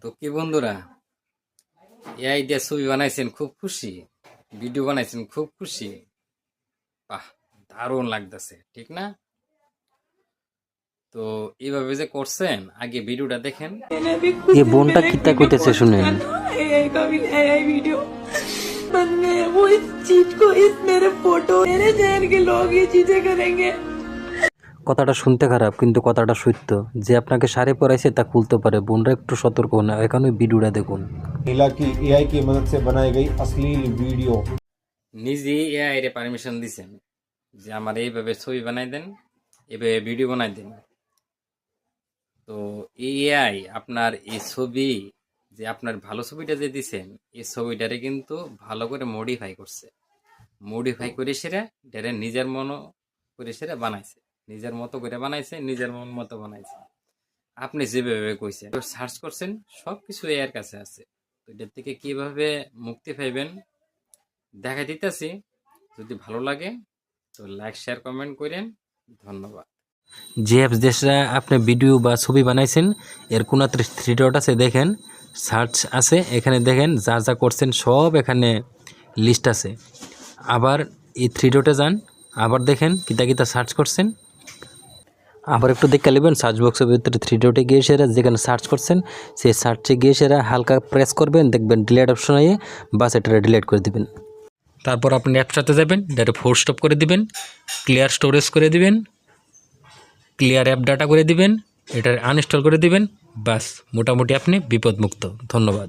তো কি বন্ধুরা, এই দিয়ে ছবি বানাইছেন খুব খুশি, ভিডিও বানাইছেন খুব খুশি। বাহ, দারুণ লাগতেছে, ঠিক না? তো এইভাবে যে করছেন, আগে ভিডিওটা দেখেন। ये बोनटा कितना কইতেছে শুনেন। एआई का भी एआई वीडियो बन गए। वो इस चीज को इस मेरे फोटो मेरे जहन के लोग ये चीजें करेंगे। কথাটা শুনতে খারাপ কিন্তু কথাটা সত্য। যে আপনাকে শাড়ি পরাইছে তা খুলতে পারে। বোনরা একটু সতর্ক হন, এখানে ভিডিওটা দেখুন। महिला की एआई की मदद से बनाई गई अश्लील वीडियो। নিজে এআই রে পারমিশন দিছেন যে আমার এইভাবে ছবি বানাই দেন, এইভাবে ভিডিও বানাই দেন। তো এই এআই আপনার এই ছবি, যে আপনার ভালো ছবিটা যে দিছেন, এই ছবিটারে কিন্তু ভালো করে মডিফাই করছে। মডিফাই করে সেরা এটারে নিজের মনো করে সেরা বানাইছে, নিজের মতো করে বানাইছে, নিজের মন মতো বানাইছে। আপনি যেভাবে কইছেন, সার্চ করছেন, সবকিছু এর কাছে আছে। তো এটার থেকে কিভাবে মুক্তি পাইবেন দেখা দিতেছি। যদি ভালো লাগে তো লাইক শেয়ার কমেন্ট করেন। ধন্যবাদ। যে অ্যাপস দেশরা আপনি ভিডিও বা ছবি বানাইছেন এর কোনাতে 3 ডট আছে, দেখেন সার্চ আছে, এখানে দেখেন যা যা করছেন সব এখানে লিস্ট আছে। আবার এই 3 ডটে যান, আবার দেখেন কিতা কিতা সার্চ করছেন। আবার একটু দেখে নেবেন সার্চ বক্সের ভিতরে 3 ডটে গিয়ে সেরা যেখানে সার্চ করছেন সেই সার্চে গিয়ে সেরা হালকা প্রেস করবেন, দেখবেন ডিলিট অপশন আইয়ে বাস এটা ডিলিট করে দিবেন। তারপর আপনি অ্যাপসটাতে যাবেন, এটা ফোর্স স্টপ করে দিবেন, ক্লিয়ার স্টোরেজ করে দিবেন, ক্লিয়ার অ্যাপ ডাটা করে দিবেন, এটা আনইনস্টল করে দিবেন। বাস মোটামুটি আপনি বিপদমুক্ত। ধন্যবাদ।